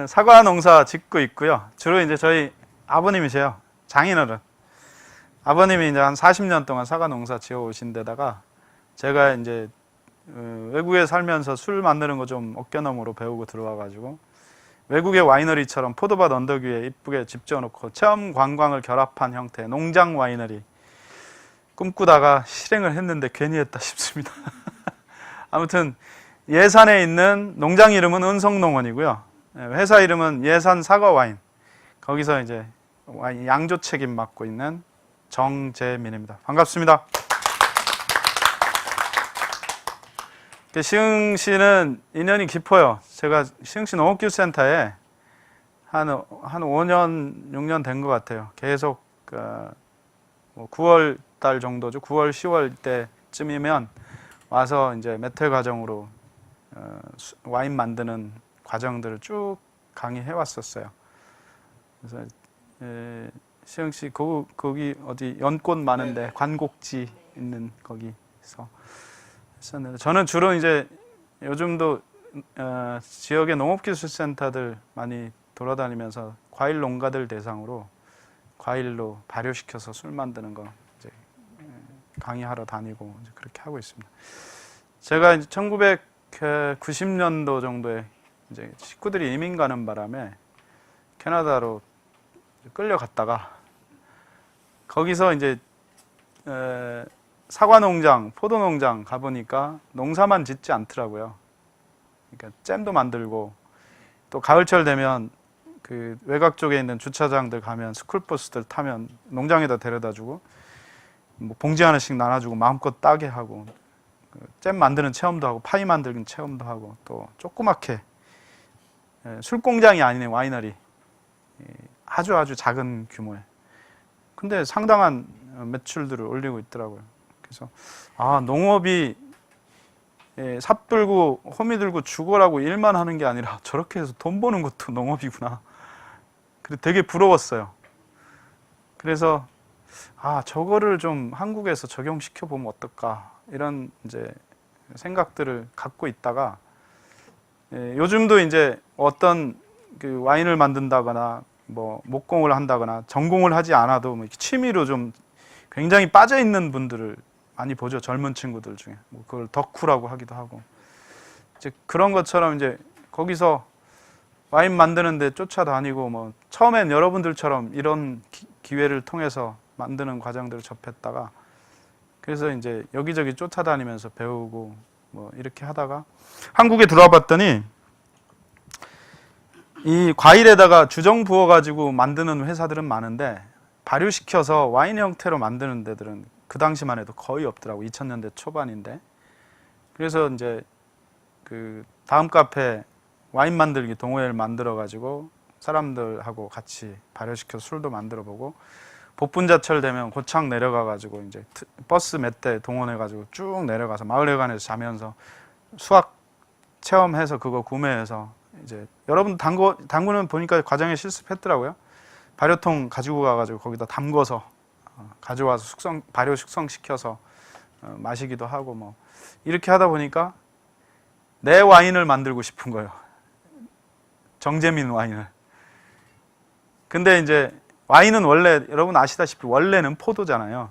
사과 농사 짓고 있고요. 주로 이제 저희 아버님이세요. 장인어른. 아버님이 이제 한 40년 동안 사과 농사 지어 오신 데다가 제가 이제 외국에 살면서 술 만드는 거 좀 어깨너머로 배우고 들어와가지고 외국의 와이너리처럼 포도밭 언덕 위에 이쁘게 집 지어놓고 체험 관광을 결합한 형태의 농장 와이너리 꿈꾸다가 실행을 했는데 괜히 했다 싶습니다. 아무튼 예산에 있는 농장 이름은 은성농원이고요. 회사 이름은 예산 사과 와인. 거기서 이제 양조 책임 맡고 있는 정재민입니다. 반갑습니다. 시흥시는 인연이 깊어요. 제가 시흥시 농업기술센터에 한 5년, 6년 된 것 같아요. 계속 9월 달 정도죠. 9월, 10월 때쯤이면 와서 이제 매퇴 과정으로 와인 만드는 과정들을 쭉 강의해 왔었어요. 그래서 시흥시 거기 어디 연꽃 많은데 관곡지 있는 거기서 했었는데 저는 주로 이제 요즘도 지역의 농업기술센터들 많이 돌아다니면서 과일 농가들 대상으로 과일로 발효시켜서 술 만드는 거 이제 강의하러 다니고 이제 그렇게 하고 있습니다. 제가 이제 1990년도 정도에 이제 식구들이 이민 가는 바람에 캐나다로 끌려갔다가 거기서 이제 사과 농장, 포도 농장 가보니까 농사만 짓지 않더라고요. 그러니까 잼도 만들고 또 가을철 되면 그 외곽 쪽에 있는 주차장들 가면 스쿨버스들 타면 농장에다 데려다주고 뭐 봉지 하나씩 나눠주고 마음껏 따게 하고 잼 만드는 체험도 하고 파이 만드는 체험도 하고 또 조그맣게 술공장이 아닌 와이너리 아주 작은 규모의 근데 상당한 매출들을 올리고 있더라고요. 그래서 농업이 삽들고 호미 들고 죽어라고 일만 하는 게 아니라 저렇게 해서 돈 버는 것도 농업이구나. 그래서 되게 부러웠어요. 그래서 저거를 좀 한국에서 적용시켜 보면 어떨까 이런 이제 생각들을 갖고 있다가 요즘도 이제 어떤 그 와인을 만든다거나 뭐 목공을 한다거나 전공을 하지 않아도 뭐 취미로 좀 굉장히 빠져 있는 분들을 많이 보죠. 젊은 친구들 중에 뭐 그걸 덕후라고 하기도 하고 이제 그런 것처럼 이제 거기서 와인 만드는데 쫓아다니고 뭐 처음엔 여러분들처럼 이런 기회를 통해서 만드는 과정들을 접했다가 그래서 이제 여기저기 쫓아다니면서 배우고 뭐 이렇게 하다가 한국에 들어와 봤더니 이 과일에다가 주정 부어가지고 만드는 회사들은 많은데 발효시켜서 와인 형태로 만드는 데들은 그 당시만 해도 거의 없더라고. 2000년대 초반인데. 그래서 이제 그 다음 카페 와인 만들기 동호회를 만들어가지고 사람들하고 같이 발효시켜서 술도 만들어보고 복분자철 되면 고창 내려가가지고 이제 버스 몇 대 동원해가지고 쭉 내려가서 마을회관에서 자면서 수학 체험해서 그거 구매해서 이제 여러분 담그는 보니까 과정에 실습했더라고요. 발효통 가지고 가가지고 거기다 담궈서 가져와서 발효 숙성시켜서 마시기도 하고 뭐 이렇게 하다 보니까 내 와인을 만들고 싶은 거예요. 정재민 와인을. 근데 이제 와인은 원래 여러분 아시다시피 원래는 포도잖아요.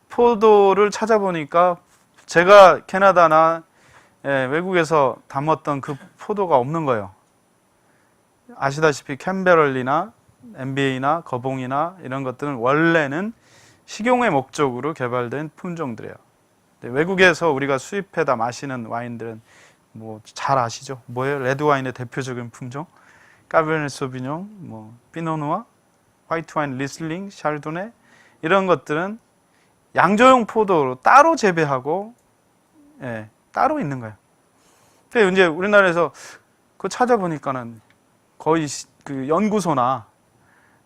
포도를 찾아보니까 제가 캐나다나 외국에서 담았던 그 포도가 없는 거예요. 아시다시피 캔베럴리나 MBA나 거봉이나 이런 것들은 원래는 식용의 목적으로 개발된 품종들이에요. 외국에서 우리가 수입해다 마시는 와인들은 뭐 잘 아시죠? 뭐예요? 레드 와인의 대표적인 품종? 까베르네 소비뇽, 뭐 피노누아, 화이트 와인, 리슬링, 샤르도네 이런 것들은 양조용 포도로 따로 재배하고 따로 있는 거예요. 근데 이제 우리나라에서 그거 찾아보니까는 거의 그 연구소나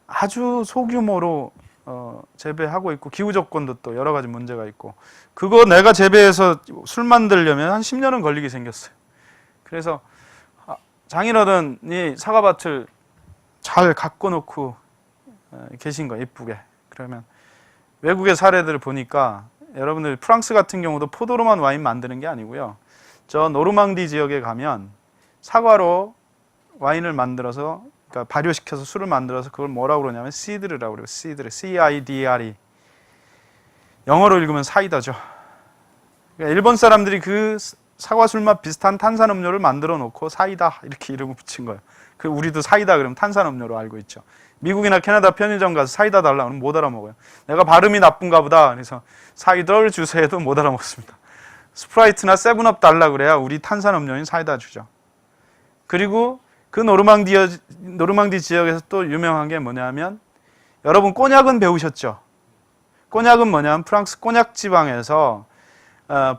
아주 소규모로 재배하고 있고 기후 조건도 또 여러 가지 문제가 있고 그거 내가 재배해서 술 만들려면 한 10년은 걸리게 생겼어요. 그래서 장인어른이 사과밭을 잘 갖고 놓고 계신 거예요. 예쁘게. 그러면 외국의 사례들을 보니까 여러분들 프랑스 같은 경우도 포도로만 와인 만드는 게 아니고요. 저 노르망디 지역에 가면 사과로 와인을 만들어서, 그러니까 발효시켜서 술을 만들어서 그걸 뭐라고 그러냐면 시드르라고 그래요. 시드르, C-I-D-R-E. 영어로 읽으면 사이다죠. 그러니까 일본 사람들이 그 사과술 맛 비슷한 탄산음료를 만들어 놓고 사이다 이렇게 이름을 붙인 거예요. 그 우리도 사이다 그러면 탄산음료로 알고 있죠. 미국이나 캐나다 편의점 가서 사이다 달라 그러면 못 알아먹어요. 내가 발음이 나쁜가 보다. 그래서 사이다를 주세요 해도 못 알아먹습니다. 스프라이트나 세븐업 달라 그래야 우리 탄산음료인 사이다 주죠. 그리고 그 노르망디 지역에서 또 유명한 게 뭐냐면, 여러분 꼬냑은 배우셨죠? 꼬냑은 뭐냐면 프랑스 꼬냑 지방에서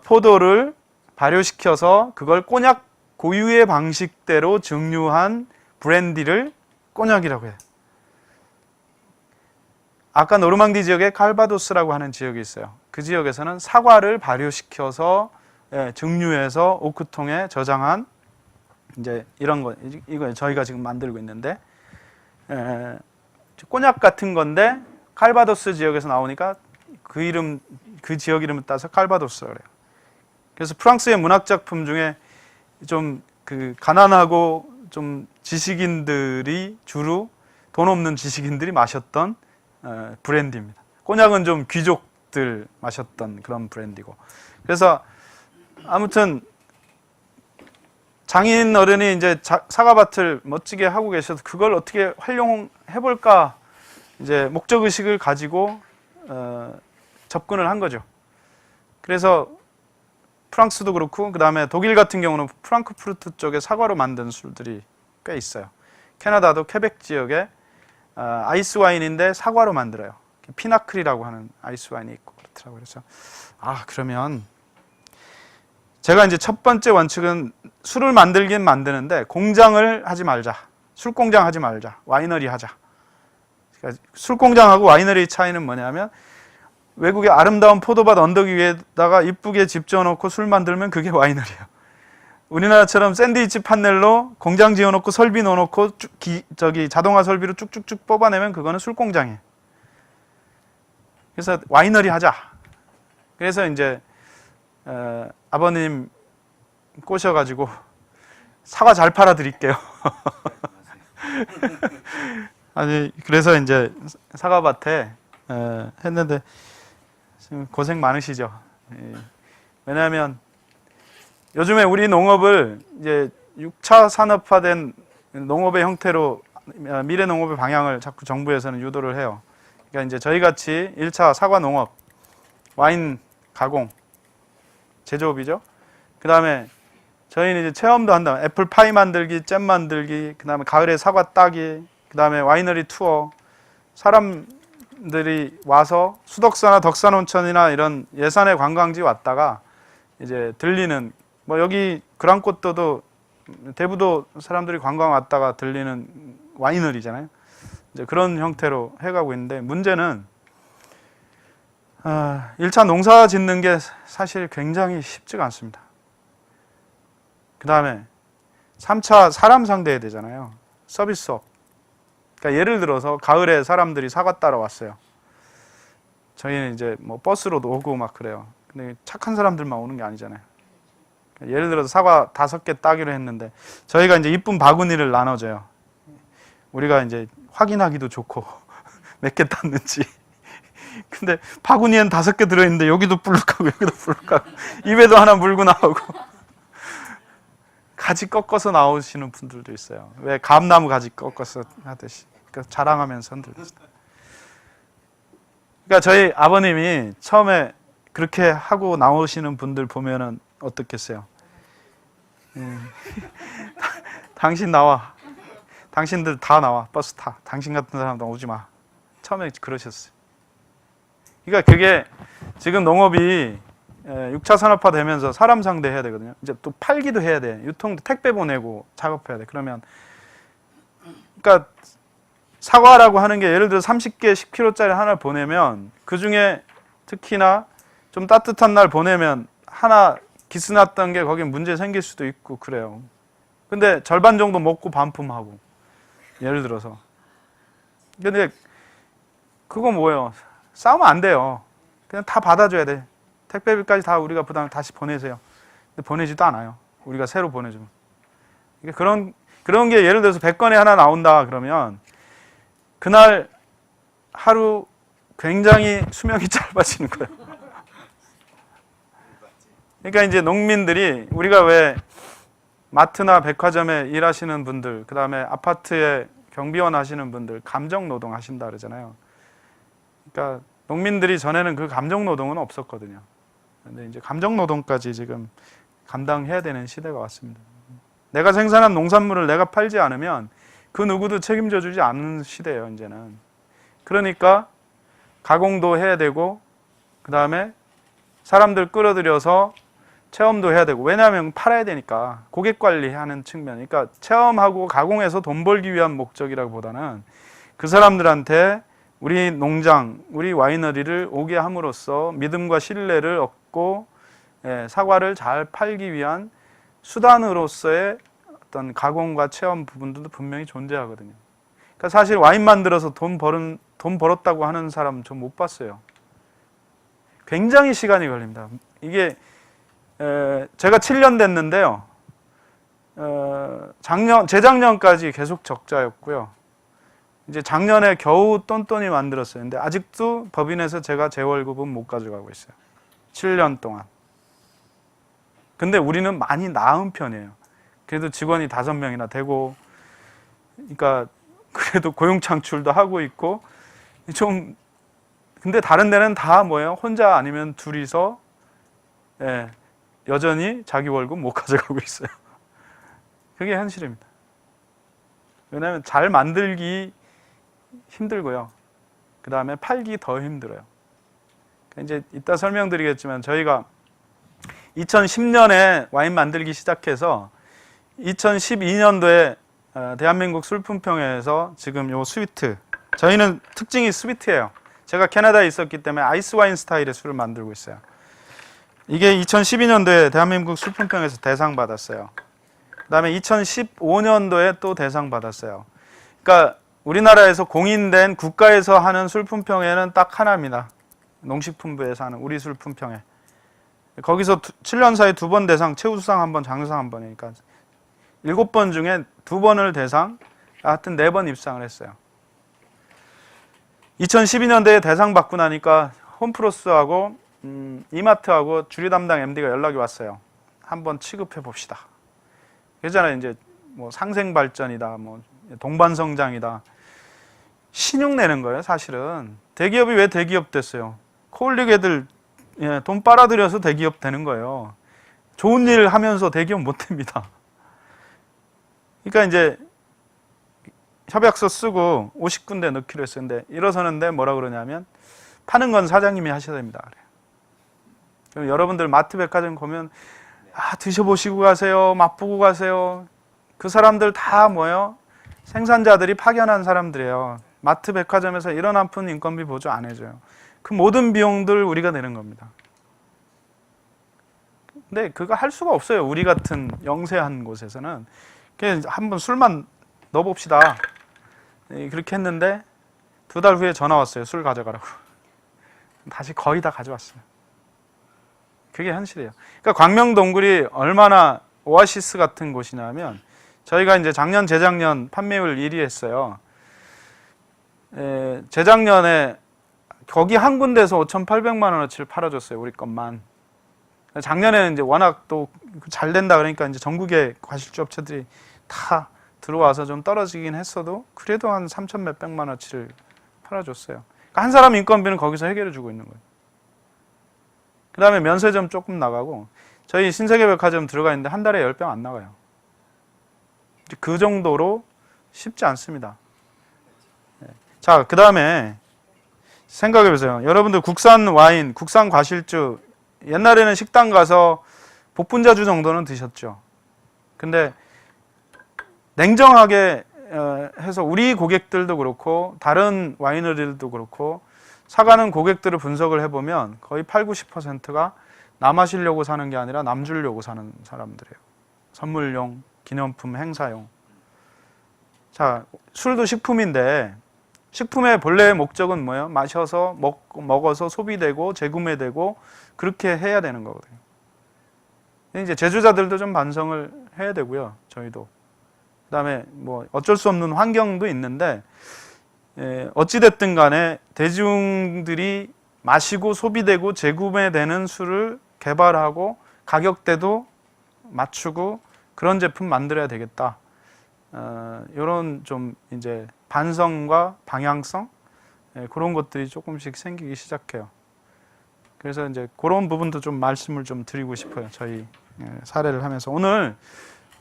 포도를 발효시켜서 그걸 꼬냑 고유의 방식대로 증류한 브랜디를 꼬냑이라고 해요. 아까 노르망디 지역에 칼바도스라고 하는 지역이 있어요. 그 지역에서는 사과를 발효시켜서 증류해서 오크통에 저장한 이제 이런 거, 이거 저희가 지금 만들고 있는데, 꼬냑 같은 건데 칼바도스 지역에서 나오니까 그 지역 이름을 따서 칼바도스라고 그래요. 그래서 프랑스의 문학 작품 중에 좀 그 가난하고 좀 지식인들이, 주로 돈 없는 지식인들이 마셨던 브랜디입니다. 꼬냑은 좀 귀족들 마셨던 그런 브랜디고. 그래서 아무튼 장인 어른이 이제 사과밭을 멋지게 하고 계셔서 그걸 어떻게 활용해 볼까, 이제 목적 의식을 가지고 접근을 한 거죠. 그래서 프랑스도 그렇고, 그 다음에 독일 같은 경우는 프랑크푸르트 쪽에 사과로 만든 술들이 꽤 있어요. 캐나다도 퀘벡 지역에 아이스 와인인데 사과로 만들어요. 피나클이라고 하는 아이스 와인이 있고 그렇더라고요. 그래서 그러면 제가 이제 첫 번째 원칙은 술을 만들긴 만드는데 공장을 하지 말자. 술 공장 하지 말자. 와이너리 하자. 그러니까 술 공장하고 와이너리 차이는 뭐냐면, 외국의 아름다운 포도밭 언덕 위에다가 이쁘게 집 지어놓고 술 만들면 그게 와이너리예요. 우리나라처럼 샌드위치 판넬로 공장 지어놓고 설비 넣어놓고 자동화 설비로 쭉쭉쭉 뽑아내면 그거는 술 공장이에요. 그래서 와이너리 하자. 그래서 이제 아버님 꼬셔가지고 사과 잘 팔아 드릴게요. 아니, 그래서 이제 사과밭에 했는데 지금 고생 많으시죠. 왜냐하면 요즘에 우리 농업을 이제 6차 산업화된 농업의 형태로, 미래 농업의 방향을 자꾸 정부에서는 유도를 해요. 그러니까 이제 저희 같이 1차 사과 농업, 와인 가공, 제조업이죠. 그 다음에 저희는 이제 체험도 한다. 애플 파이 만들기, 잼 만들기, 그 다음에 가을에 사과 따기, 그 다음에 와이너리 투어. 사람들이 와서 수덕사나 덕산온천이나 이런 예산의 관광지 왔다가 이제 들리는, 뭐 여기 그랑꽃도도 대부도 사람들이 관광 왔다가 들리는 와이너리잖아요. 이제 그런 형태로 해가고 있는데, 문제는 1차 농사 짓는 게 사실 굉장히 쉽지가 않습니다. 그 다음에 3차 사람 상대해야 되잖아요. 서비스업. 그러니까 예를 들어서 가을에 사람들이 사과 따러 왔어요. 저희는 이제 뭐 버스로도 오고 막 그래요. 근데 착한 사람들만 오는 게 아니잖아요. 그러니까 예를 들어서 사과 5개 따기로 했는데 저희가 이제 이쁜 바구니를 나눠줘요. 우리가 이제 확인하기도 좋고 몇 개 땄는지. 근데 바구니엔 5개 들어있는데 여기도 불룩하고 여기도 불룩하고 입에도 하나 물고 나오고 가지 꺾어서 나오시는 분들도 있어요. 왜 감나무 가지 꺾어서 하듯이. 그러니까 자랑하면서 흔들듯이. 그러니까 저희 아버님이 처음에 그렇게 하고 나오시는 분들 보면은 어떻겠어요? 당신 나와. 당신들 다 나와. 버스 타. 당신 같은 사람도 오지 마. 처음에 그러셨어요. 그러니까 그게 지금 농업이 6차 산업화 되면서 사람 상대해야 되거든요. 이제 또 팔기도 해야 돼. 유통도 택배 보내고 작업해야 돼. 그러면 그러니까 사과라고 하는 게 예를 들어 30개 10kg짜리 하나를 보내면 그중에 특히나 좀 따뜻한 날 보내면 하나 기스났던 게 거기에 문제 생길 수도 있고 그래요. 근데 절반 정도 먹고 반품하고 예를 들어서. 근데 그거 뭐예요? 싸우면 안 돼요. 그냥 다 받아줘야 돼. 택배비까지 다 우리가 부담 다시 보내세요. 근데 보내지도 않아요. 우리가 새로 보내주면. 그런 그런 게 예를 들어서 100건에 하나 나온다 그러면 그날 하루 굉장히 수명이 짧아지는 거예요. 그러니까 이제 농민들이, 우리가 왜 마트나 백화점에 일하시는 분들, 그 다음에 아파트에 경비원 하시는 분들 감정 노동 하신다 그러잖아요. 그러니까 농민들이 전에는 그 감정 노동은 없었거든요. 근데 이제 감정 노동까지 지금 감당해야 되는 시대가 왔습니다. 내가 생산한 농산물을 내가 팔지 않으면 그 누구도 책임져 주지 않는 시대예요, 이제는. 그러니까 가공도 해야 되고, 그 다음에 사람들 끌어들여서 체험도 해야 되고, 왜냐하면 팔아야 되니까 고객 관리하는 측면. 그러니까 체험하고 가공해서 돈 벌기 위한 목적이라고 보다는 그 사람들한테 우리 농장, 우리 와이너리를 오게 함으로써 믿음과 신뢰를 얻고 사과를 잘 팔기 위한 수단으로서의 어떤 가공과 체험 부분들도 분명히 존재하거든요. 그러니까 사실 와인 만들어서 돈 벌었다고 하는 사람 좀 못 봤어요. 굉장히 시간이 걸립니다. 이게 제가 7년 됐는데요. 재작년까지 계속 적자였고요. 이제 작년에 겨우 똔똔이 만들었어요. 근데 아직도 법인에서 제가 제 월급은 못 가져가고 있어요. 7년 동안. 근데 우리는 많이 나은 편이에요. 그래도 직원이 5명이나 되고, 그러니까 그래도 고용 창출도 하고 있고, 좀, 근데 다른 데는 다 뭐예요? 혼자 아니면 둘이서, 여전히 자기 월급 못 가져가고 있어요. 그게 현실입니다. 왜냐하면 잘 만들기 힘들고요. 그 다음에 팔기 더 힘들어요. 이제 이따 설명드리겠지만 저희가 2010년에 와인 만들기 시작해서 2012년도에 대한민국 술품평회에서 지금 요 스위트, 저희는 특징이 스위트예요. 제가 캐나다에 있었기 때문에 아이스 와인 스타일의 술을 만들고 있어요. 이게 2012년도에 대한민국 술품평회에서 대상 받았어요. 그 다음에 2015년도에 또 대상 받았어요. 그러니까 우리나라에서 공인된 국가에서 하는 술품평회는 딱 하나입니다. 농식품부에서 하는 우리 술품평회. 거기서 7년 사이에 2번 대상, 최우수상 1번, 장려상 1번이니까 7번 중에 2번을 대상, 하여튼 4번 입상을 했어요. 2012년도에 대상 받고 나니까 홈프로스하고 이마트하고 주류 담당 MD가 연락이 왔어요. 한번 취급해 봅시다. 그러잖아요. 이제 뭐 상생 발전이다, 뭐 동반 성장이다. 신용 내는 거예요, 사실은. 대기업이 왜 대기업 됐어요? 코올릭 애들 돈 빨아들여서 대기업 되는 거예요. 좋은 일 하면서 대기업 못 됩니다. 그러니까 이제 협약서 쓰고 50군데 넣기로 했었는데 일어서는데 뭐라 그러냐면 파는 건 사장님이 하셔야 됩니다. 그래요. 그럼 여러분들 마트 백화점 가면 드셔보시고 가세요. 맛보고 가세요. 그 사람들 다 뭐예요? 생산자들이 파견한 사람들이에요. 마트 백화점에서 이런 한 푼 인건비 보조 안 해줘요. 그 모든 비용들 우리가 내는 겁니다. 근데 그거 할 수가 없어요. 우리 같은 영세한 곳에서는. 그냥 한번 술만 넣어봅시다. 그렇게 했는데 2달 후에 전화 왔어요. 술 가져가라고. 다시 거의 다 가져왔어요. 그게 현실이에요. 그러니까 광명동굴이 얼마나 오아시스 같은 곳이냐면 저희가 이제 작년, 재작년 판매율 1위 했어요. 재작년에 거기 한 군데에서 5,800만 원어치를 팔아줬어요. 우리 것만. 작년에는 이제 워낙 또 잘 된다 그러니까 이제 전국의 과실주 업체들이 다 들어와서 좀 떨어지긴 했어도 그래도 한 3천 몇백만 원어치를 팔아줬어요. 그러니까 한 사람 인건비는 거기서 해결해 주고 있는 거예요. 그 다음에 면세점 조금 나가고 저희 신세계백화점 들어가 있는데 한 달에 10병 안 나가요. 그 정도로 쉽지 않습니다. 자, 그 다음에 생각해 보세요. 여러분들 국산 와인, 국산 과실주 옛날에는 식당 가서 복분자주 정도는 드셨죠. 근데 냉정하게 해서 우리 고객들도 그렇고 다른 와이너리들도 그렇고 사가는 고객들을 분석을 해보면 거의 8, 90%가 나 마시려고 사는 게 아니라 남 주려고 사는 사람들이에요. 선물용, 기념품, 행사용. 자, 술도 식품인데 식품의 본래의 목적은 뭐예요? 마셔서 먹어서 소비되고 재구매되고 그렇게 해야 되는 거거든요. 이제 제조자들도 좀 반성을 해야 되고요. 저희도. 그다음에 뭐 어쩔 수 없는 환경도 있는데 어찌됐든 간에 대중들이 마시고 소비되고 재구매되는 술을 개발하고 가격대도 맞추고 그런 제품 만들어야 되겠다. 이런 좀 이제 반성과 방향성 그런 것들이 조금씩 생기기 시작해요. 그래서 이제 그런 부분도 좀 말씀을 좀 드리고 싶어요. 저희 사례를 하면서 오늘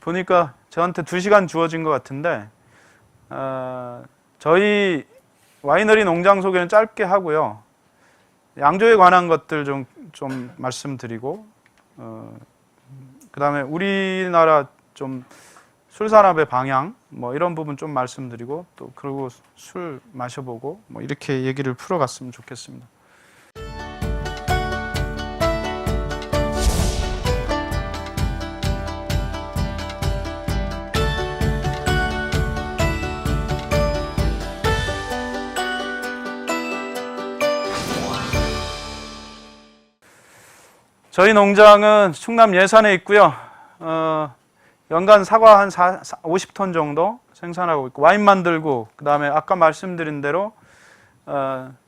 보니까 저한테 2시간 주어진 것 같은데 저희 와이너리 농장 소개는 짧게 하고요. 양조에 관한 것들 좀 말씀드리고 그 다음에 우리나라 좀 술산업의 방향 뭐 이런 부분 좀 말씀드리고 또 그리고 술 마셔보고 뭐 이렇게 얘기를 풀어갔으면 좋겠습니다. 저희 농장은 충남 예산에 있고요. 연간 사과 한 50톤 정도 생산하고 있고 와인 만들고 그 다음에 아까 말씀드린 대로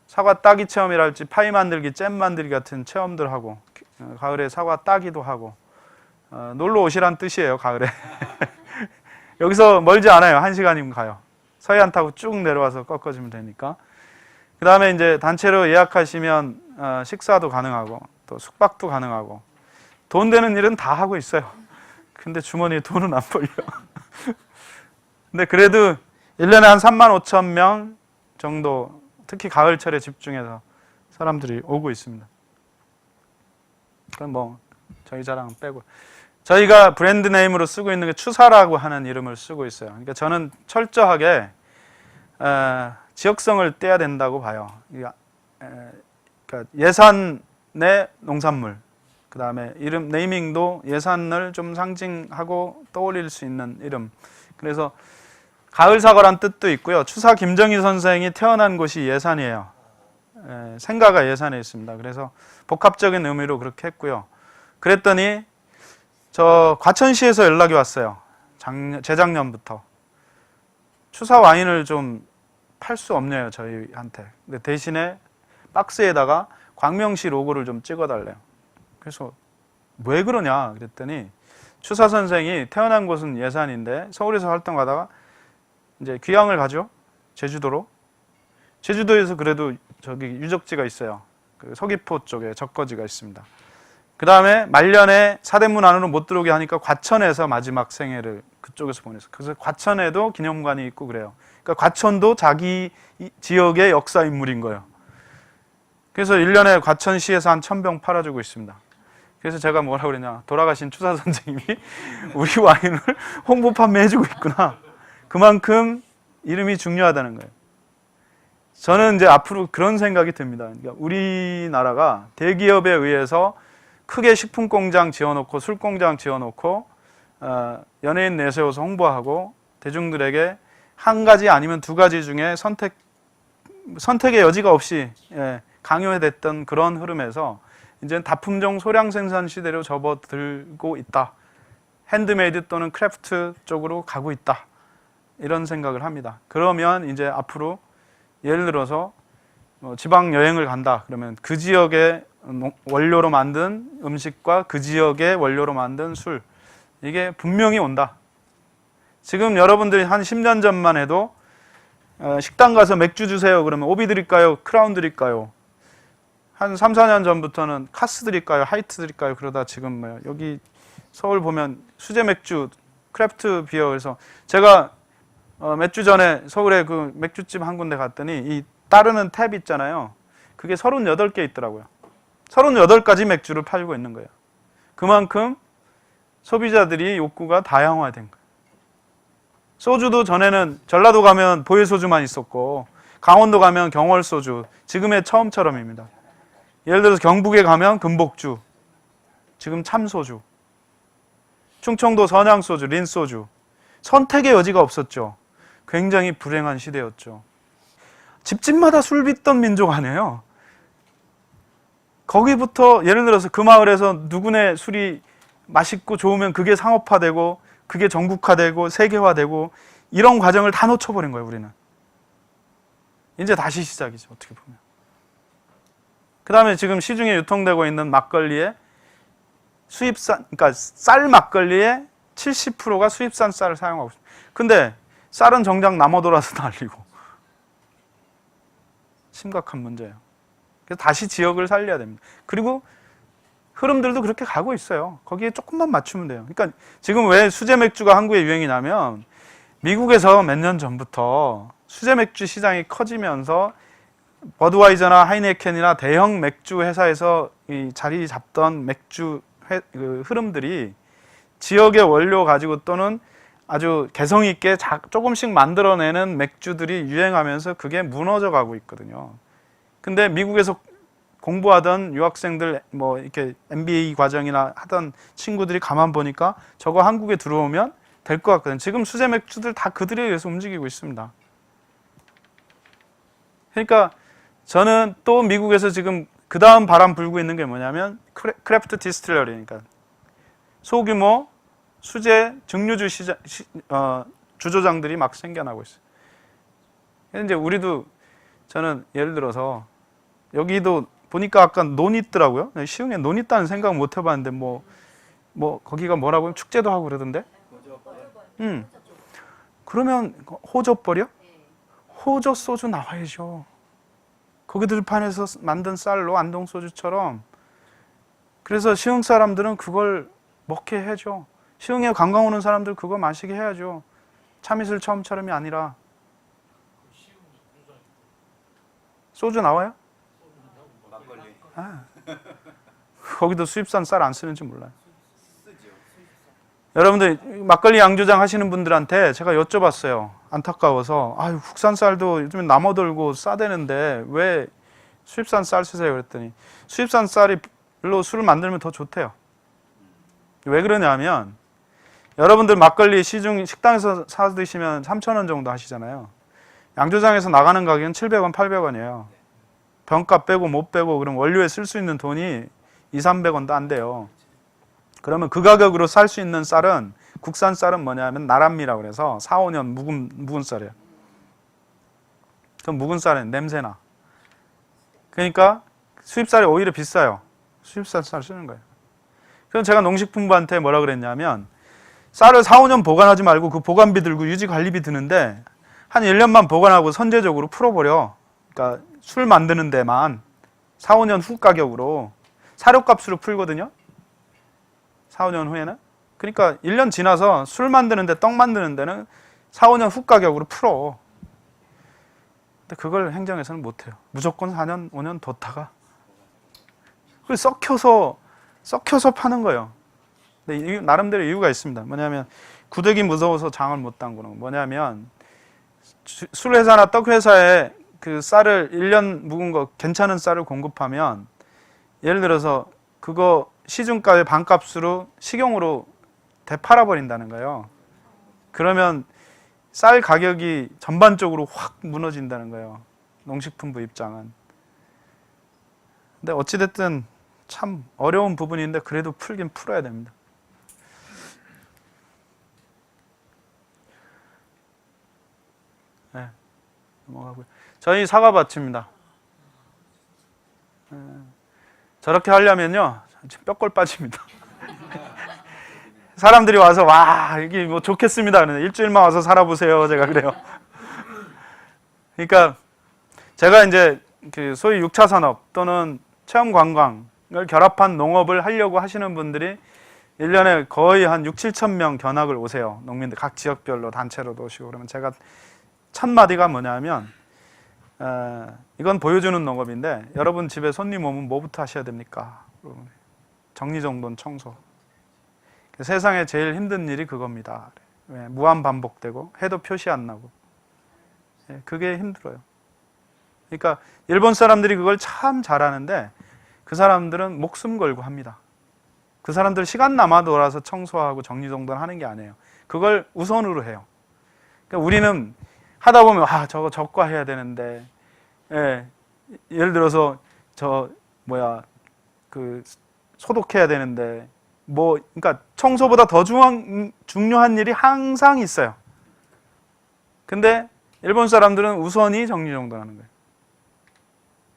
사과 따기 체험이랄지 파이 만들기, 잼 만들기 같은 체험들 하고 가을에 사과 따기도 하고 놀러 오시란 뜻이에요. 가을에 여기서 멀지 않아요. 1시간이면 가요. 서해안 타고 쭉 내려와서 꺾어주면 되니까. 그 다음에 이제 단체로 예약하시면 식사도 가능하고 또 숙박도 가능하고 돈 되는 일은 다 하고 있어요. 근데 주머니에 돈은 안 벌려. 근데 그래도 1년에 한 3만 5천 명 정도 특히 가을철에 집중해서 사람들이 오고 있습니다. 그럼 뭐 저희 자랑 빼고 저희가 브랜드 네임으로 쓰고 있는 게 추사라고 하는 이름을 쓰고 있어요. 그러니까 저는 철저하게 지역성을 떼야 된다고 봐요. 그러니까 예산의 농산물, 그 다음에 이름 네이밍도 예산을 좀 상징하고 떠올릴 수 있는 이름. 그래서 가을 사과란 뜻도 있고요. 추사 김정희 선생이 태어난 곳이 예산이에요. 생가가 예산에 있습니다. 그래서 복합적인 의미로 그렇게 했고요. 그랬더니 저 과천시에서 연락이 왔어요. 재작년부터 추사 와인을 좀 팔 수 없냐요, 저희한테. 근데 대신에 박스에다가 광명시 로고를 좀 찍어달래요. 그래서 왜 그러냐 그랬더니 추사 선생이 태어난 곳은 예산인데 서울에서 활동하다가 이제 귀향을 가죠. 제주도로. 제주도에서 그래도 저기 유적지가 있어요. 그 서귀포 쪽에 적거지가 있습니다. 그 다음에 말년에 사대문 안으로 못 들어오게 하니까 과천에서 마지막 생애를 그쪽에서 보냈어요. 그래서 과천에도 기념관이 있고 그래요. 그러니까 과천도 자기 지역의 역사 인물인 거예요. 그래서 1년에 과천시에서 한 1000병 팔아주고 있습니다. 그래서 제가 뭐라고 그랬냐, 돌아가신 추사 선생님이 우리 와인을 홍보 판매해주고 있구나. 그만큼 이름이 중요하다는 거예요. 저는 이제 앞으로 그런 생각이 듭니다. 그러니까 우리나라가 대기업에 의해서 크게 식품 공장 지어놓고 술 공장 지어놓고 연예인 내세워서 홍보하고 대중들에게 한 가지 아니면 두 가지 중에 선택의 여지가 없이 강요됐던 그런 흐름에서 이제는 다품종 소량 생산 시대로 접어들고 있다. 핸드메이드 또는 크래프트 쪽으로 가고 있다. 이런 생각을 합니다. 그러면 이제 앞으로 예를 들어서 지방 여행을 간다. 그러면 그 지역의 원료로 만든 음식과 그 지역의 원료로 만든 술, 이게 분명히 온다. 지금 여러분들이 한 10년 전만 해도 식당 가서 맥주 주세요. 그러면 오비 드릴까요? 크라운 드릴까요? 한 3, 4년 전부터는 카스 드릴까요? 하이트 드릴까요? 그러다 지금 뭐 여기 서울 보면 수제 맥주, 크래프트 비어. 그래서 제가 몇 주 전에 서울에 그 맥주집 한 군데 갔더니 이 따르는 탭 있잖아요. 그게 38개 있더라고요. 38가지 맥주를 팔고 있는 거예요. 그만큼 소비자들이 욕구가 다양화된 거예요. 소주도 전에는 전라도 가면 보혜소주만 있었고 강원도 가면 경월소주, 지금의 처음처럼입니다. 예를 들어서 경북에 가면 금복주, 지금 참소주, 충청도 선양소주, 린소주. 선택의 여지가 없었죠. 굉장히 불행한 시대였죠. 집집마다 술 빚던 민족 아니에요. 거기부터 예를 들어서 그 마을에서 누구네 술이 맛있고 좋으면 그게 상업화되고 그게 전국화되고 세계화되고 이런 과정을 다 놓쳐버린 거예요. 우리는 이제 다시 시작이죠. 어떻게 보면. 그 다음에 지금 시중에 유통되고 있는 막걸리에 수입산, 그러니까 쌀 막걸리의 70%가 수입산 쌀을 사용하고 있습니다. 근데 쌀은 정작 남아돌아서 날리고 심각한 문제예요. 그래서 다시 지역을 살려야 됩니다. 그리고 흐름들도 그렇게 가고 있어요. 거기에 조금만 맞추면 돼요. 그러니까 지금 왜 수제 맥주가 한국에 유행이냐면 미국에서 몇 년 전부터 수제 맥주 시장이 커지면서 버드와이저나 하이네켄이나 대형 맥주 회사에서 이 자리 잡던 맥주 그 흐름들이 지역의 원료 가지고 또는 아주 개성 있게 조금씩 만들어내는 맥주들이 유행하면서 그게 무너져 가고 있거든요. 근데 미국에서 공부하던 유학생들 뭐 이렇게 MBA 과정이나 하던 친구들이 가만 보니까 저거 한국에 들어오면 될 것 같거든요. 지금 수제 맥주들 다 그들에 의해서 움직이고 있습니다. 그러니까 저는 또 미국에서 지금 그 다음 바람 불고 있는 게 뭐냐면 크래프트 디스틸러리니까 소규모 수제 증류주 주조장들이 막 생겨나고 있어요. 이제 우리도 저는 예를 들어서 여기도 보니까 아까 논 있더라고요. 시흥에 논 있다는 생각 못 해봤는데 뭐 거기가 뭐라고요? 축제도 하고 그러던데. 그러면 호젓벌이요? 호젓 소주 나와야죠. 거기 들판에서 만든 쌀로 안동 소주처럼. 그래서 시흥 사람들은 그걸 먹게 해줘. 시흥에 관광 오는 사람들 그거 마시게 해야죠. 참이슬 처음처럼이 아니라. 소주 나와요? 아, 거기도 수입산 쌀 안 쓰는지 몰라요. 여러분들 막걸리 양조장 하시는 분들한테 제가 여쭤봤어요. 안타까워서 아유 국산 쌀도 요즘에 남아돌고 싸대는데 왜 수입산 쌀 쓰세요? 그랬더니 수입산 쌀로 술을 만들면 더 좋대요. 왜 그러냐면 여러분들 막걸리 시중 식당에서 사 드시면 3,000원 정도 하시잖아요. 양조장에서 나가는 가격은 700원, 800원이에요. 병값 빼고 못 빼고 그럼 원료에 쓸 수 있는 돈이 200~300원도 안 돼요. 그러면 그 가격으로 살 수 있는 쌀은 국산 쌀은 뭐냐면 나란미라고 그래서 4~5년 묵은 쌀이에요. 그럼 묵은 쌀은 냄새나. 그러니까 수입쌀이 오히려 비싸요. 수입산 쌀 쓰는 거예요. 그럼 제가 농식품부한테 뭐라 그랬냐면 쌀을 4~5년 보관하지 말고 그 보관비 들고 유지 관리비 드는데 한 1년만 보관하고 선제적으로 풀어버려. 그러니까 술 만드는 데만 4~5년 후 가격으로 사료값으로 풀거든요. 4~5년 후에는. 그러니까 1년 지나서 술 만드는 데 떡 만드는 데는 4~5년 후 가격으로 풀어. 근데 그걸 행정에서는 못해요. 무조건 4년, 5년 뒀다가 그래서 썩혀서 파는 거예요. 근데 나름대로 이유가 있습니다. 뭐냐면 구더기 무서워서 장을 못 담그는. 뭐냐면 술 회사나 떡 회사에 그 쌀을 1년 묵은 거 괜찮은 쌀을 공급하면 예를 들어서 그거 시중가의 반값으로 식용으로 되팔아 버린다는 거예요. 그러면 쌀 가격이 전반적으로 확 무너진다는 거예요. 농식품부 입장은. 근데 어찌됐든 참 어려운 부분인데 그래도 풀긴 풀어야 됩니다. 네, 넘어가고요. 저희 사과밭입니다. 저렇게 하려면요 뼈골 빠집니다. 사람들이 와서 와 이게 뭐 좋겠습니다. 그러는데 일주일만 와서 살아보세요. 제가 그래요. 그러니까 제가 이제 그 소위 6차 산업 또는 체험 관광을 결합한 농업을 하려고 하시는 분들이 1년에 거의 한 6~7천 명 견학을 오세요. 농민들 각 지역별로 단체로도 오시고. 그러면 제가 첫 마디가 뭐냐면 이건 보여주는 농업인데 여러분 집에 손님 오면 뭐부터 하셔야 됩니까? 정리정돈 청소. 세상에 제일 힘든 일이 그겁니다. 무한 반복되고 해도 표시 안 나고 그게 힘들어요. 그러니까 일본 사람들이 그걸 참 잘하는데 그 사람들은 목숨 걸고 합니다. 그 사람들 시간 남아 돌아서 청소하고 정리정돈 하는 게 아니에요. 그걸 우선으로 해요. 그러니까 우리는 하다 보면 저거 적과해야 되는데 예를 들어서 그 소독해야 되는데 그러니까 청소보다 더 중요한 일이 항상 있어요. 근데 일본 사람들은 우선이 정리정돈하는 거예요.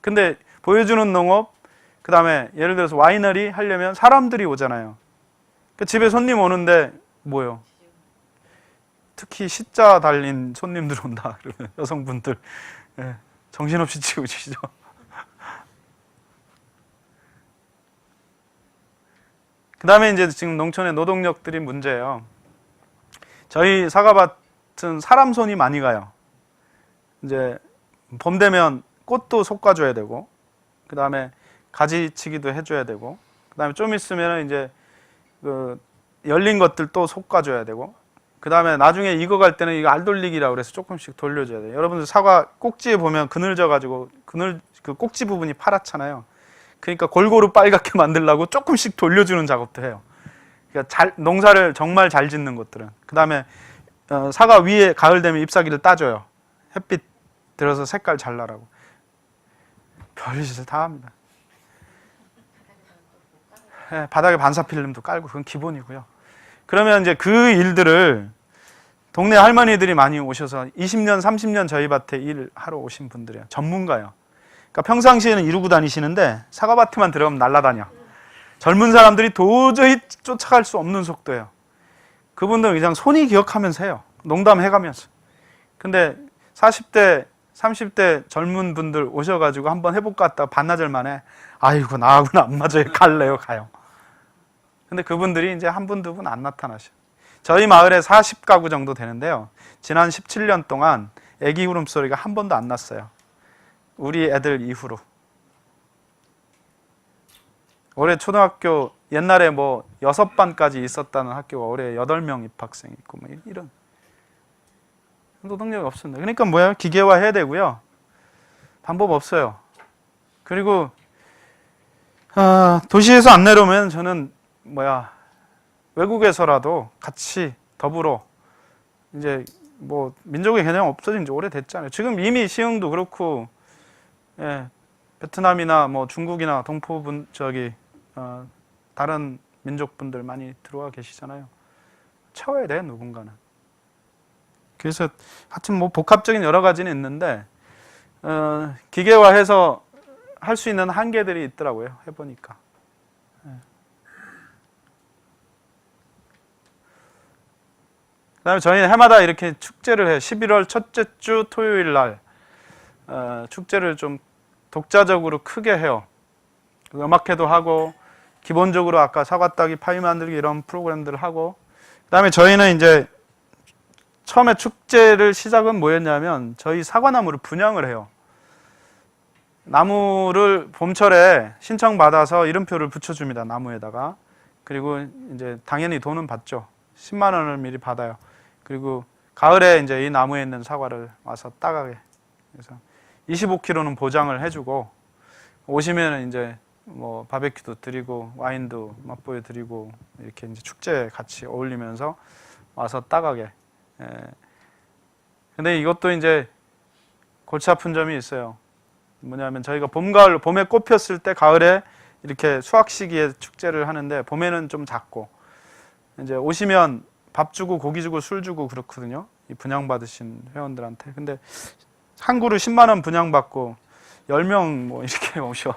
근데 보여주는 농업, 그 다음에 예를 들어서 와이너리 하려면 사람들이 오잖아요. 그 집에 손님 오는데 뭐요? 특히 시자 달린 손님들 온다 그러면 여성분들 정신없이 치우치죠. 그 다음에 이제 지금 농촌의 노동력들이 문제예요. 저희 사과밭은 사람 손이 많이 가요. 이제 봄 되면 꽃도 솎아줘야 되고, 그 다음에 가지치기도 해줘야 되고, 그 다음에 좀 있으면 이제 그 열린 것들 또 솎아줘야 되고, 그 다음에 나중에 익어갈 때는 이거 알돌리기라고 그래서 조금씩 돌려줘야 돼요. 여러분들 사과 꼭지에 보면 그늘져가지고 그 꼭지 부분이 파랗잖아요. 그러니까 골고루 빨갛게 만들려고 조금씩 돌려주는 작업도 해요. 그러니까 농사를 정말 잘 짓는 것들은. 그 다음에 사과 위에 가을 되면 잎사귀를 따줘요. 햇빛 들어서 색깔 잘 나라고. 별짓을 다 합니다. 바닥에 반사필름도 깔고 그건 기본이고요. 그러면 이제 그 일들을 동네 할머니들이 많이 오셔서 20년, 30년 저희 밭에 일하러 오신 분들이에요. 전문가예요. 그러니까 평상시에는 이루고 다니시는데 사과밭에만 들어가면 날아다녀. 젊은 사람들이 도저히 쫓아갈 수 없는 속도예요. 그분들은 그냥 손이 기억하면서 해요. 농담해가면서. 근데 40대, 30대 젊은 분들 오셔가지고 한번 해볼까 했다가 반나절 만에 아이고 나하고는 안 맞아요. 갈래요. 가요. 근데 그분들이 이제 한 분, 두 분 안 나타나셔. 저희 마을에 40가구 정도 되는데요. 지난 17년 동안 애기 울음소리가 한 번도 안 났어요. 우리 애들 이후로. 올해 초등학교 옛날에 뭐 6반까지 있었다는 학교가 올해 8명 입학생이 있고 뭐 이런 노동력이 없습니다. 그러니까 뭐야? 기계화해야 되고요. 방법 없어요. 그리고 도시에서 안 내려오면 저는 외국에서라도 같이 더불어 이제 뭐 민족의 개념 없어진 지 오래됐잖아요. 지금 이미 시흥도 그렇고 베트남이나 뭐 중국이나 동포분 다른 민족분들 많이 들어와 계시잖아요. 채워야 돼 누군가는. 그래서 하여튼 뭐 복합적인 여러 가지는 있는데 기계화해서 할 수 있는 한계들이 있더라고요. 해보니까. 그다음에 저희는 해마다 이렇게 축제를 해요. 11월 첫째 주 토요일 날 축제를 좀 독자적으로 크게 해요. 음악회도 하고 기본적으로 아까 사과 따기, 파이 만들기 이런 프로그램들을 하고, 그다음에 저희는 이제 처음에 축제를 시작은 뭐였냐면 저희 사과나무를 분양을 해요. 나무를 봄철에 신청받아서 이름표를 붙여줍니다. 나무에다가. 그리고 이제 당연히 돈은 받죠. 10만 원을 미리 받아요. 그리고 가을에 이제 이 나무에 있는 사과를 와서 따가게. 그래서 25kg는 보장을 해주고 오시면 이제 뭐 바베큐도 드리고 와인도 맛보여 드리고 이렇게 이제 축제에 같이 어울리면서 와서 따가게. 근데 이것도 이제 골치 아픈 점이 있어요. 뭐냐면 저희가 봄에 꽃 폈을 때 가을에 이렇게 수확 시기에 축제를 하는데 봄에는 좀 작고 이제 오시면 밥 주고 고기 주고 술 주고 그렇거든요. 이 분양받으신 회원들한테. 근데 한 그루 10만 원 분양받고 10명 뭐 이렇게 오셔.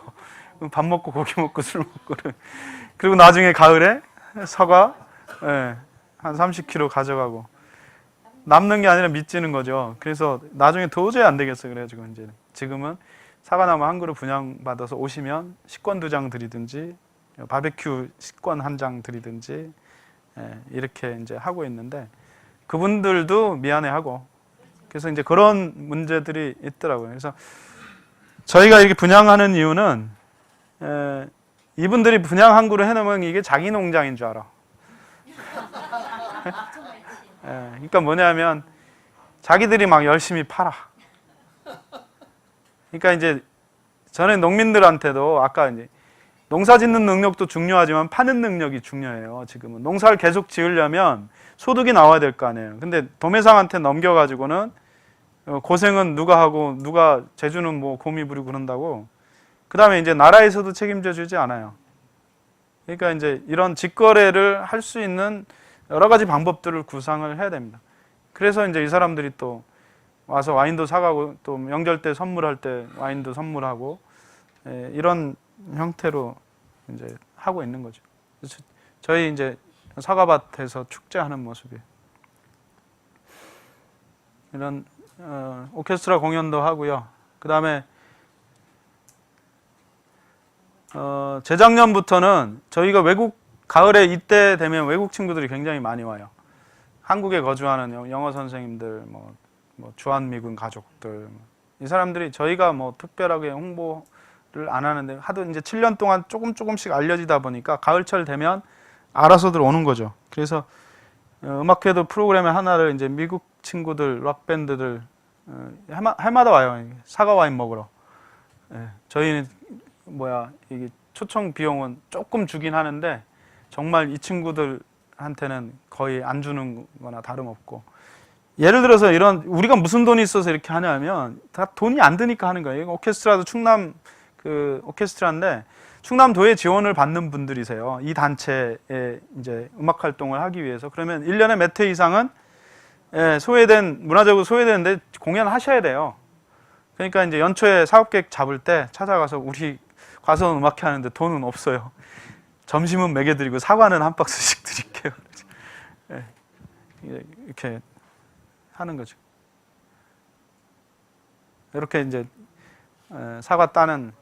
밥 먹고 고기 먹고 술 먹고. 그리고 나중에 가을에 사과 한 30kg 가져가고 남는 게 아니라 미치는 거죠. 그래서 나중에 도저히 안 되겠어요. 그래가지고 이제 지금은 사과나무 한 그루 분양받아서 오시면 식권 2장 드리든지 바베큐 식권 1장 드리든지 이렇게 이제 하고 있는데 그분들도 미안해하고 그래서 이제 그런 문제들이 있더라고요. 그래서 저희가 이렇게 분양하는 이유는 이분들이 분양 한 그루 해놓으면 이게 자기 농장인 줄 알아. 그러니까 뭐냐면 자기들이 막 열심히 팔아. 그러니까 이제 저는 농민들한테도 아까 이제 농사 짓는 능력도 중요하지만 파는 능력이 중요해요. 지금은 농사를 계속 지으려면 소득이 나와야 될 거 아니에요. 근데 도매상한테 넘겨가지고는 고생은 누가 하고 누가 재주는 뭐 곰이 부리고 그런다고. 그 다음에 이제 나라에서도 책임져 주지 않아요. 그러니까 이제 이런 직거래를 할 수 있는 여러 가지 방법들을 구상을 해야 됩니다. 그래서 이제 이 사람들이 또 와서 와인도 사가고 또 명절 때 선물할 때 와인도 선물하고 이런 형태로 이제 하고 있는 거죠. 그래서 저희 이제 사과밭에서 축제하는 모습이에요. 이런 오케스트라 공연도 하고요. 그 다음에 재작년부터는 저희가 외국 가을에 이때 되면 외국 친구들이 굉장히 많이 와요. 한국에 거주하는 영어 선생님들, 뭐 주한미군 가족들, 이 사람들이 저희가 뭐 특별하게 홍보를 안 하는데 하도 이제 7년 동안 조금씩 알려지다 보니까 가을철 되면 알아서들 오는 거죠. 그래서 음악회도 프로그램의 하나를 이제 미국 친구들, 락 밴드들 해마다 와요. 사과 와인 먹으러. 저희는 이게 초청 비용은 조금 주긴 하는데 정말 이 친구들한테는 거의 안 주는 거나 다름없고, 예를 들어서 이런 우리가 무슨 돈이 있어서 이렇게 하냐면 다 돈이 안 드니까 하는 거예요. 오케스트라도 충남 그 오케스트라인데 충남도의 지원을 받는 분들이세요. 이 단체에 이제 음악 활동을 하기 위해서. 그러면 1년에 몇 회 이상은 문화적으로 소외되는데 공연하셔야 돼요. 그러니까 이제 연초에 사업계획 잡을 때 찾아가서 우리 과수원 음악회 하는데 돈은 없어요. 점심은 먹여드리고 사과는 한 박스씩 드릴게요. 이렇게 하는 거죠. 이렇게 이제 사과 따는.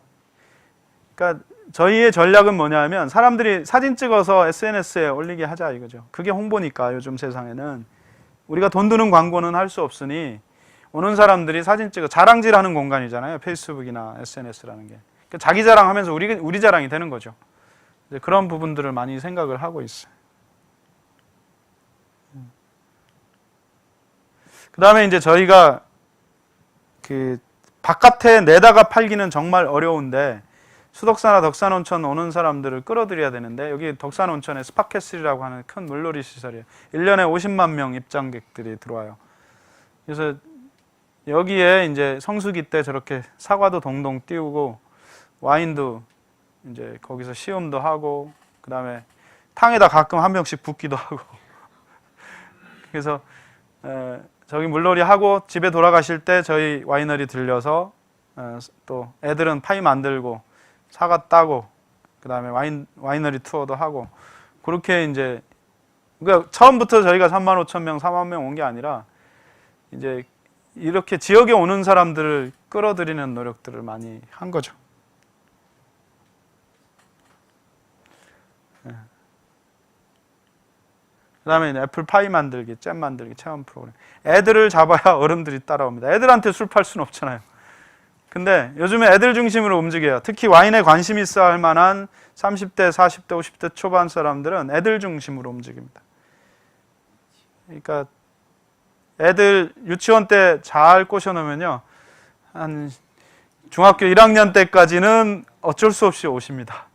그러니까 저희의 전략은 뭐냐면 사람들이 사진 찍어서 SNS에 올리게 하자 이거죠. 그게 홍보니까 요즘 세상에는 우리가 돈 드는 광고는 할 수 없으니 오는 사람들이 사진 찍어 자랑질하는 공간이잖아요. 페이스북이나 SNS라는 게. 그러니까 자기 자랑하면서 우리 자랑이 되는 거죠. 이제 그런 부분들을 많이 생각을 하고 있어요. 그 다음에 이제 저희가 그 바깥에 내다가 팔기는 정말 어려운데 수덕사나 덕산온천 오는 사람들을 끌어들여야 되는데, 여기 덕산온천에 스파캐슬이라고 하는 큰 물놀이 시설이에요. 1년에 50만 명 입장객들이 들어와요. 그래서 여기에 이제 성수기 때 저렇게 사과도 동동 띄우고 와인도 이제 거기서 시음도 하고, 그 다음에 탕에다 가끔 한 병씩 붓기도 하고 그래서 저기 물놀이 하고 집에 돌아가실 때 저희 와이너리 들려서 또 애들은 파이 만들고 사과 따고 그 다음에 와이너리 투어도 하고, 그렇게 이제 그러니까 처음부터 저희가 3만 5천 명, 4만 명 온 게 아니라 이제 이렇게 지역에 오는 사람들을 끌어들이는 노력들을 많이 한 거죠. 그 다음에 애플 파이 만들기, 잼 만들기 체험 프로그램. 애들을 잡아야 어른들이 따라옵니다. 애들한테 술 팔 수는 없잖아요. 근데 요즘에 애들 중심으로 움직여요. 특히 와인에 관심 있어 할 만한 30대, 40대, 50대 초반 사람들은 애들 중심으로 움직입니다. 그러니까 애들 유치원 때 잘 꼬셔놓으면요, 한 중학교 1학년 때까지는 어쩔 수 없이 오십니다.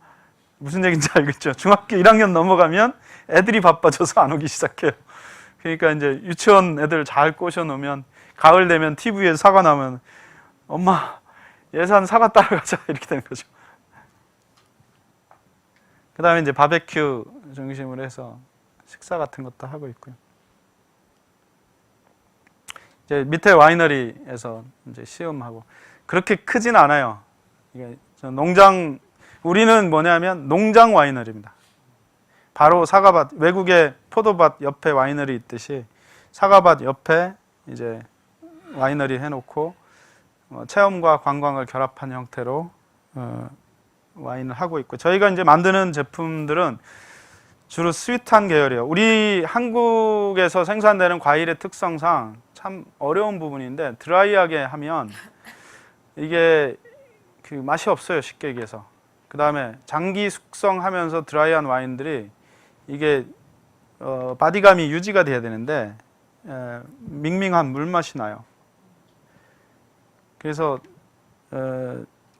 무슨 얘기인지 알겠죠? 중학교 1학년 넘어가면 애들이 바빠져서 안 오기 시작해요. 그러니까 이제 유치원 애들 잘 꼬셔놓으면 가을 되면 TV에 사과 나오면 엄마 예산 사과 따라가자 이렇게 되는 거죠. 그 다음에 이제 바베큐 중심으로 해서 식사 같은 것도 하고 있고요. 이제 밑에 와이너리에서 이제 시음하고, 그렇게 크진 않아요. 이게 우리는 뭐냐면 농장 와이너리입니다. 바로 사과밭, 외국의 포도밭 옆에 와이너리 있듯이 사과밭 옆에 이제 와이너리 해놓고 체험과 관광을 결합한 형태로 와인을 하고 있고, 저희가 이제 만드는 제품들은 주로 스윗한 계열이에요. 우리 한국에서 생산되는 과일의 특성상 참 어려운 부분인데 드라이하게 하면 이게 그 맛이 없어요, 쉽게 얘기해서. 그 다음에 장기 숙성하면서 드라이한 와인들이 이게 바디감이 유지가 돼야 되는데 밍밍한 물맛이 나요. 그래서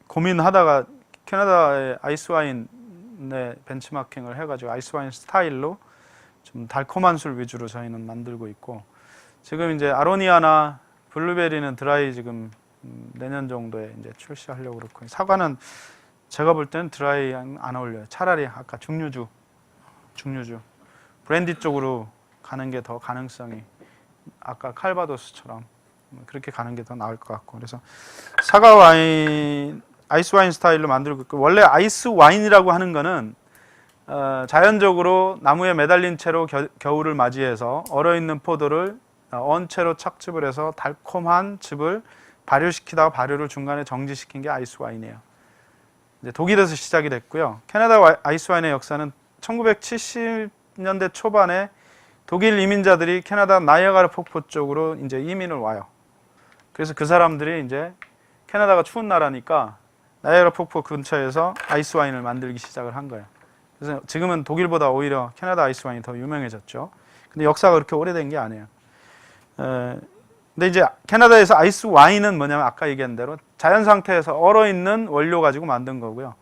고민하다가 캐나다의 아이스와인에 벤치마킹을 해가지고 아이스와인 스타일로 좀 달콤한 술 위주로 저희는 만들고 있고, 지금 이제 아로니아나 블루베리는 드라이 지금 내년 정도에 이제 출시하려고 그렇고, 사과는 제가 볼 때는 드라이 안 어울려요. 차라리 아까 증류주 브랜디 쪽으로 가는 게 더 가능성이, 아까 칼바도스처럼 그렇게 가는 게 더 나을 것 같고, 그래서 사과 와인, 아이스 와인 스타일로 만들고 있고, 원래 아이스 와인이라고 하는 거는 자연적으로 나무에 매달린 채로 겨울을 맞이해서 얼어있는 포도를 언 채로 착즙을 해서 달콤한 즙을 발효시키다가 발효를 중간에 정지시킨 게 아이스 와인이에요. 이제 독일에서 시작이 됐고요. 캐나다 아이스 와인의 역사는 1970년대 초반에 독일 이민자들이 캐나다 나이아가라 폭포 쪽으로 이제 이민을 와요. 그래서 그 사람들이 이제 캐나다가 추운 나라니까 나이아가라 폭포 근처에서 아이스 와인을 만들기 시작을 한 거예요. 그래서 지금은 독일보다 오히려 캐나다 아이스 와인이 더 유명해졌죠. 근데 역사가 그렇게 오래된 게 아니에요. 근데 이제 캐나다에서 아이스 와인은 뭐냐면 아까 얘기한 대로 자연 상태에서 얼어 있는 원료 가지고 만든 거고요.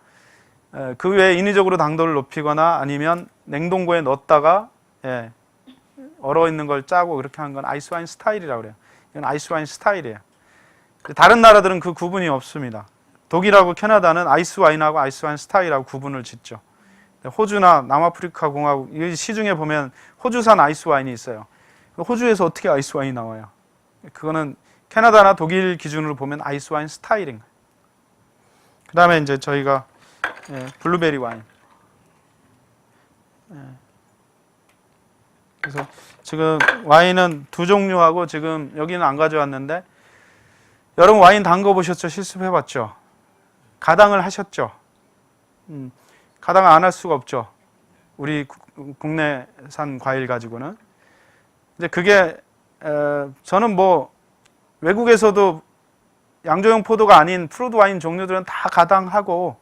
그 외에 인위적으로 당도를 높이거나 아니면 냉동고에 넣었다가 얼어 있는 걸 짜고 그렇게 한 건 아이스 와인 스타일이라고 그래요. 이건 아이스 와인 스타일이에요. 다른 나라들은 그 구분이 없습니다. 독일하고 캐나다는 아이스 와인하고 아이스 와인 스타일하고 구분을 짓죠. 호주나 남아프리카 공화국, 시중에 보면 호주산 아이스 와인이 있어요. 호주에서 어떻게 아이스 와인이 나와요? 그거는 캐나다나 독일 기준으로 보면 아이스 와인 스타일인 거예요. 그 다음에 이제 저희가 블루베리 와인. 그래서 지금 와인은 두 종류하고 지금 여기는 안 가져왔는데, 여러분 와인 담궈 보셨죠? 실습해 봤죠? 가당을 하셨죠? 가당 안 할 수가 없죠. 우리 국내산 과일 가지고는. 이제 그게 저는 뭐 외국에서도 양조용 포도가 아닌 프루드 와인 종류들은 다 가당하고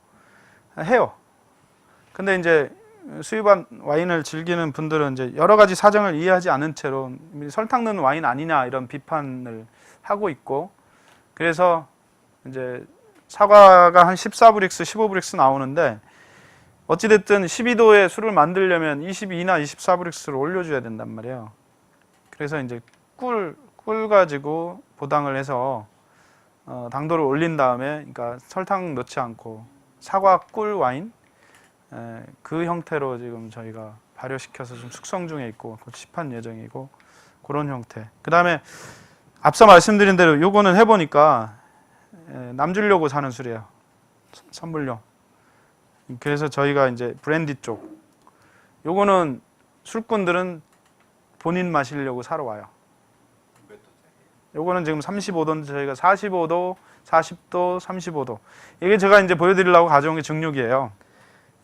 해요. 근데 이제 수입한 와인을 즐기는 분들은 이제 여러 가지 사정을 이해하지 않은 채로 설탕 넣은 와인 아니냐 이런 비판을 하고 있고, 그래서 이제 사과가 한 14브릭스, 15브릭스 나오는데, 어찌됐든 12도의 술을 만들려면 22나 24브릭스를 올려줘야 된단 말이에요. 그래서 이제 꿀 가지고 보당을 해서 당도를 올린 다음에, 그러니까 설탕 넣지 않고 사과 꿀 와인, 그 형태로 지금 저희가 발효시켜서 좀 숙성 중에 있고 곧 시판 예정이고, 그런 형태. 그 다음에 앞서 말씀드린 대로 요거는 해보니까 남 주려고 사는 술이에요. 선물용. 그래서 저희가 이제 브랜디 쪽, 요거는 술꾼들은 본인 마시려고 사러 와요. 요거는 지금 35도인데 저희가 45도, 40도, 35도. 이게 제가 이제 보여드리려고 가져온 게 증류기예요.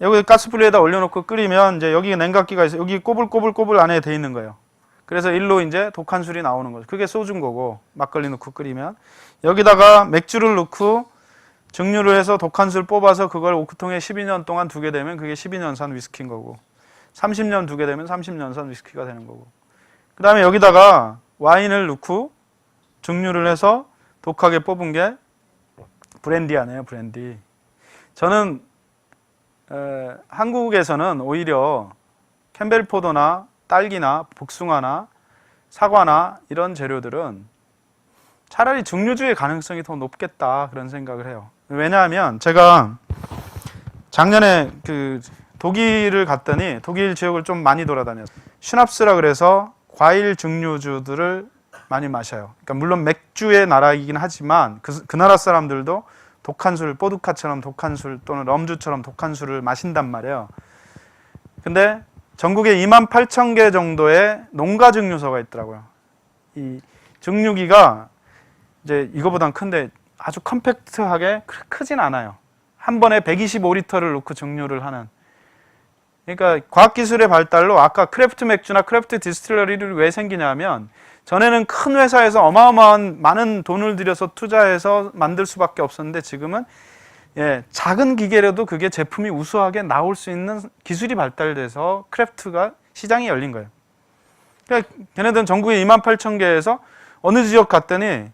여기 가스불에다 올려놓고 끓이면 이제 여기 냉각기가 있어요. 여기 꼬불꼬불 안에 돼 있는 거예요. 그래서 일로 이제 독한 술이 나오는 거죠. 그게 소주인 거고, 막걸리 넣고 끓이면 여기다가 맥주를 넣고 증류를 해서 독한 술 뽑아서 그걸 오크통에 12년 동안 두게 되면 그게 12년산 위스키인 거고, 30년 두게 되면 30년산 위스키가 되는 거고, 그 다음에 여기다가 와인을 넣고 증류를 해서 독하게 뽑은 게 브랜디 아니에요, 브랜디. 저는 한국에서는 오히려 캠벨 포도나 딸기나 복숭아나 사과나 이런 재료들은 차라리 증류주의 가능성이 더 높겠다, 그런 생각을 해요. 왜냐하면 제가 작년에 그 독일을 갔더니 독일 지역을 좀 많이 돌아다녔어요. 슈납스라 그래서 과일 증류주들을 많이 마셔요. 그러니까 물론 맥주의 나라이긴 하지만 그 나라 사람들도 독한 술, 보드카처럼 독한 술 또는 럼주처럼 독한 술을 마신단 말이에요. 근데 전국에 28,000개 정도의 농가 증류소가 있더라고요. 이 증류기가 이제 이거보단 큰데 아주 컴팩트하게 크진 않아요. 한 번에 125리터를 넣고 증류를 하는. 그러니까 과학기술의 발달로 아까 크래프트 맥주나 크래프트 디스틸러리를 왜 생기냐면, 전에는 큰 회사에서 어마어마한 많은 돈을 들여서 투자해서 만들 수밖에 없었는데, 지금은 작은 기계라도 그게 제품이 우수하게 나올 수 있는 기술이 발달돼서 크래프트가 시장이 열린 거예요. 그러니까 걔네들은 전국에 28,000개에서 어느 지역 갔더니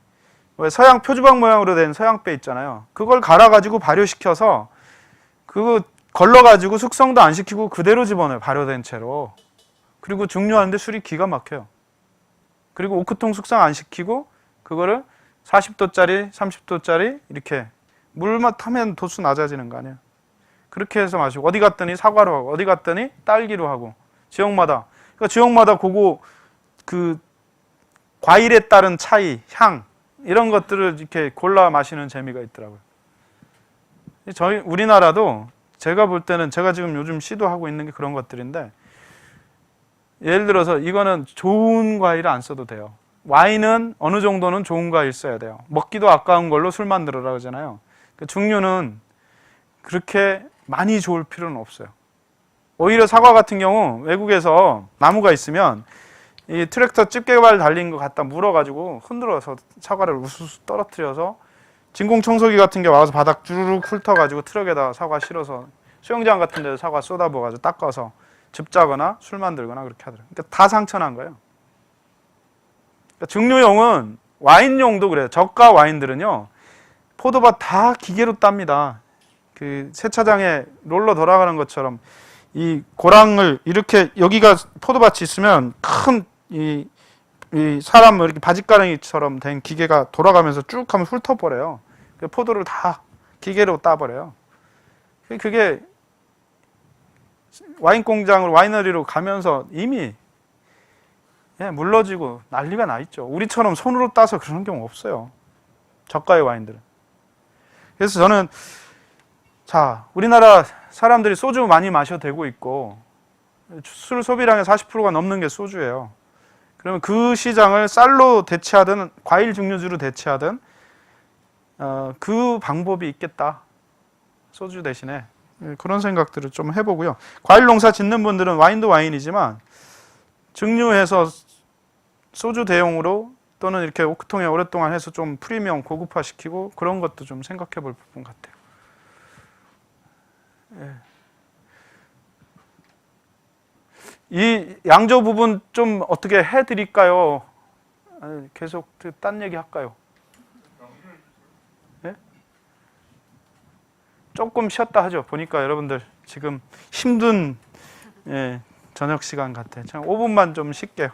왜 서양 표주박 모양으로 된 서양배 있잖아요. 그걸 갈아가지고 발효시켜서 그거 걸러가지고 숙성도 안 시키고 그대로 집어넣어요. 발효된 채로. 그리고 증류하는데 술이 기가 막혀요. 그리고 오크통 숙성 안 시키고 그거를 40도짜리, 30도짜리 이렇게 물만 타면 도수 낮아지는 거 아니에요. 그렇게 해서 마시고 어디 갔더니 사과로 하고 어디 갔더니 딸기로 하고 지역마다 그러니까 지역마다 그거 그 과일에 따른 차이, 향 이런 것들을 이렇게 골라 마시는 재미가 있더라고요. 저희 우리나라도 제가 볼 때는 제가 지금 요즘 시도하고 있는 게 그런 것들인데 예를 들어서 이거는 좋은 과일을 안 써도 돼요. 와인은 어느 정도는 좋은 과일 써야 돼요. 먹기도 아까운 걸로 술 만들어라 그러잖아요. 그 증류는 그렇게 많이 좋을 필요는 없어요. 오히려 사과 같은 경우 외국에서 나무가 있으면 이 트랙터 집게발 달린 거 갖다 물어가지고 흔들어서 사과를 우수수 떨어뜨려서 진공청소기 같은 게 와서 바닥 주르륵 훑어가지고 트럭에다 사과 실어서 수영장 같은 데서 사과 쏟아부어가지고 닦아서 즙 짜거나 술 만들거나 그렇게 하더라고요. 그러니까 다 상처난 거예요. 그러니까 증류용은 와인용도 그래요. 저가 와인들은요 포도밭 다 기계로 tab니다. 그 세차장에 롤러 돌아가는 것처럼 이 고랑을 이렇게 여기가 포도밭이 있으면 큰 이 사람 이렇게 바짓가랑이처럼 된 기계가 돌아가면서 쭉 하면 훑어버려요. 포도를 다 기계로 따버려요. 그게 와인 공장으로 와이너리로 가면서 이미 물러지고 난리가 나 있죠. 우리처럼 손으로 따서 그런 경우 없어요. 저가의 와인들은. 그래서 저는 자 우리나라 사람들이 소주 많이 마셔도 되고 있고 술 소비량의 40%가 넘는 게 소주예요. 그러면 그 시장을 쌀로 대체하든 과일 증류주로 대체하든 그 방법이 있겠다. 소주 대신에 그런 생각들을 좀 해보고요. 과일 농사 짓는 분들은 와인도 와인이지만 증류해서 소주 대용으로 또는 이렇게 오크통에 오랫동안 해서 좀 프리미엄 고급화시키고 그런 것도 좀 생각해 볼 부분 같아요. 예. 이 양조 부분 좀 어떻게 해드릴까요? 계속 딴 얘기 할까요? 예? 조금 쉬었다 하죠. 보니까 여러분들 지금 힘든 저녁 시간 같아요. 5분만 좀 쉴게요.